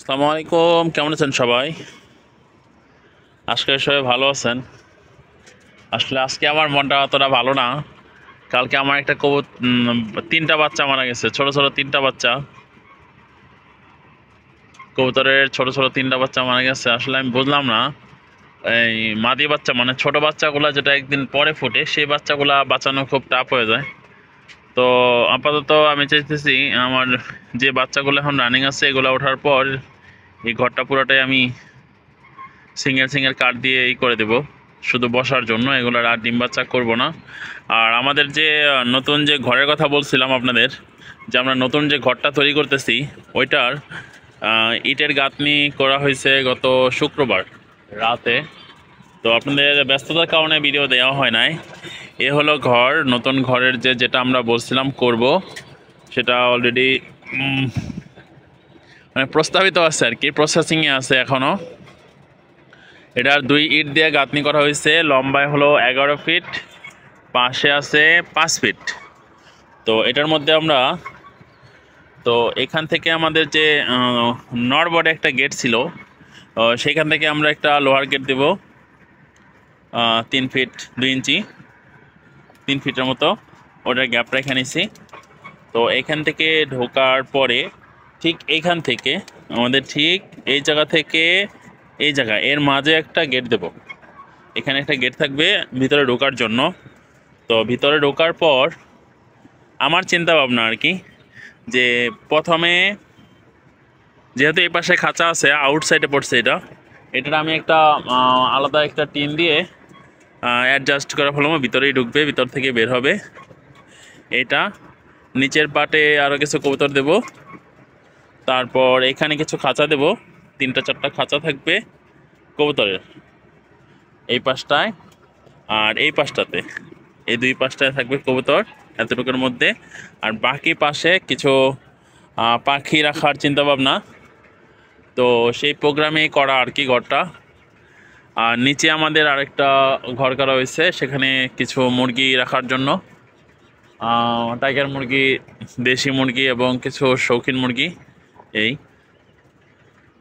আসসালামু আলাইকুম, কেমন আছেন সবাই? আজকে সবাই ভালো আছেন? আসলে আজকে আমার মনটা অতটা ভালো না। কালকে আমার একটা তিনটা বাচ্চা মারা গেছে, ছোট ছোট তিনটা বাচ্চা। কবুতরের ছোট ছোট তিনটা বাচ্চা মারা গেছে। আসলে আমি বুঝলাম না, এই মাদি বাচ্চা মানে ছোট বাচ্চাগুলা যেটা একদিন পরে ফুটে সেই বাচ্চাগুলা বাঁচানো খুব টাফ হয়ে যায়। তো আপাতত আমি চাইতেছি আমার যে বাচ্চাগুলো এখন রানিং আছে এগুলো ওঠার পর এই ঘরটা পুরোটাই আমি সিঙ্গেল সিঙ্গেল কাঠ দিয়ে করে দেব, শুধু বসার জন্য। এগুলোর আর ডিম বাচ্চা করবো না। আর আমাদের যে নতুন যে ঘরের কথা বলছিলাম আপনাদের, যে আমরা নতুন যে ঘরটা তৈরি করতেছি ওইটার ইটের গাঁথনি করা হয়েছে গত শুক্রবার রাতে। তো আপনাদের ব্যস্ততার কারণে ভিডিও দেওয়া হয় নাই। এ হলো ঘর, নতুন ঘরের যেটা আমরা বলছিলাম করব, সেটা অলরেডি মানে প্রস্তাবিত আছে আর কি, প্রসেসিংয়ে আছে এখনও। এটার 2 ইট দিয়ে গাঁথনি করা হয়েছে, লম্বায় হলো 11 ফিট, পাশে আছে 5 ফিট। তো এটার মধ্যে আমরা তো এখান থেকে আমাদের যে নরবর্ডে একটা গেট ছিল, সেইখান থেকে আমরা একটা লোহার গেট দেব 3 ফিট 2 ইঞ্চি, 3 ফিটের মতো। ওটার গ্যাপটা এখানে নিয়েছি। তো এখান থেকে ঢোকার পরে ঠিক এইখান থেকে আমাদের ঠিক এই জায়গা থেকে এই জায়গা এর মাঝে একটা গেট দেব। এখানে একটা গেট থাকবে ভিতরে ঢোকার জন্য। তো ভিতরে ঢোকার পর আমার চিন্তা ভাবনা আর কি, যে প্রথমে যেহেতু এই পাশে খাঁচা আছে, আউটসাইডে পড়ছে এটা আমি একটা আলাদা একটা টিন দিয়ে অ্যাডজাস্ট করে ফেলবো, ভিতরেই ঢুকবে, ভিতর থেকে বের হবে। এটা নিচের পাটে আরও কিছু কবুতর দেব, তারপর এখানে কিছু খাঁচা দেব, 3-4টা খাঁচা থাকবে কবুতরের এই পাশটায় আর এই পাশটাতে। এই 2 পাশটায় থাকবে কবুতর এতটুকুর মধ্যে। আর বাকি পাশে কিছু পাখি রাখার চিন্তাভাবনা। তো সেই প্রোগ্রামেই করা আর কি ঘরটা। আর নিচে আমাদের আরেকটা ঘর করা হয়েছে, সেখানে কিছু মুরগি রাখার জন্য, টাইগার মুরগি, দেশি মুরগি এবং কিছু শৌখিন মুরগি। এই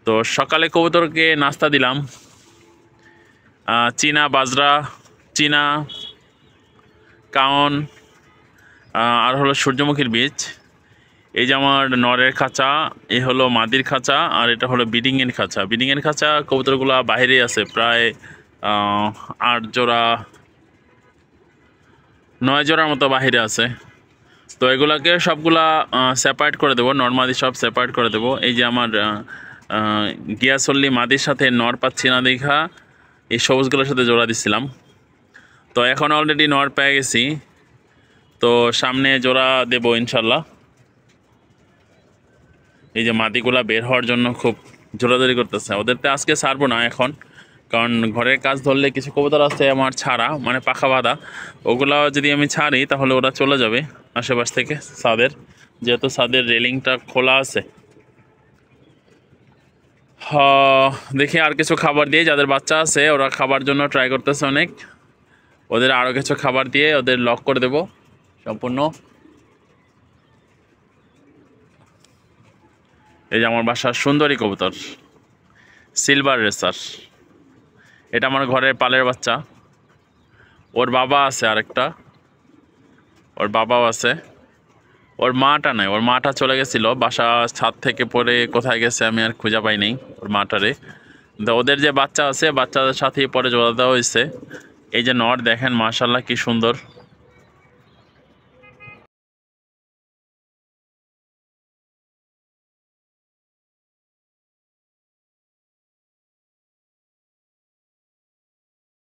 তো সকালে কবুতরকে নাস্তা দিলাম চীনা বাজরা, চীনা কাউন, আর হলো সূর্যমুখীর বীজ। এই যে আমার নরের খাঁচা, এই হলো মাদির খাঁচা, আর এটা হলো ব্রিডিংয়ের খাঁচা। ব্রিডিংয়ের খাঁচা কবুতরগুলো বাইরে আছে, প্রায় 8 জোড়া 9 জোড়ার মতো বাহিরে আছে। তো এগুলাকে সবগুলা সেপারেট করে দেবো, নর্মাদি সব সেপারেট করে দেবো। এই যে আমার গিয়াসল্লি মাদির সাথে নর পাচ্ছি না দেখা এই সবুজগুলোর সাথে জোড়া দিচ্ছিলাম। তো এখন অলরেডি নর পেয়ে গেছি, তো সামনে জোড়া দেব ইনশাল্লাহ। এই যে মাদিগুলা বের হওয়ার জন্য খুব জোরাজোরি করতেছে। ওদেরতে আজকে ছাড়বো না এখন, কারণ ঘরের কাজ ধরলে কিছু কবুতর আছে আমার ছাড়া, মানে পাখা বাঁধা। ওগুলা যদি আমি ছাড়ি তাহলে ওরা চলে যাবে আশেপাশ থেকে ছাদের, যেহেতু ছাদের রেলিংটা খোলা আছে। দেখি আর কিছু খাবার দিয়ে, যাদের বাচ্চা আছে ওরা খাবার জন্য ট্রাই করতেছে অনেক, ওদের আরও কিছু খাবার দিয়ে ওদের লক করে দেব সম্পূর্ণ। এই যে আমার বাসার সুন্দরী কবুতর সিলভার রেসার, এটা আমার ঘরের পালের বাচ্চা। ওর বাবা আছে আরেকটা, ওর বাবাও আছে, ওর মাটা নাই, ওর মাটা চলে গেছিলো বাসা, ছাদ থেকে পড়ে কোথায় গেছে আমি আর খুঁজে পাই নাই ওর মাটারে। তো ওদের যে বাচ্চা আছে বাচ্চাদের সাথেই পরে জোড়া দেওয়া হয়েছে। এই যে নর দেখেন মাশাল্লাহ কি সুন্দর।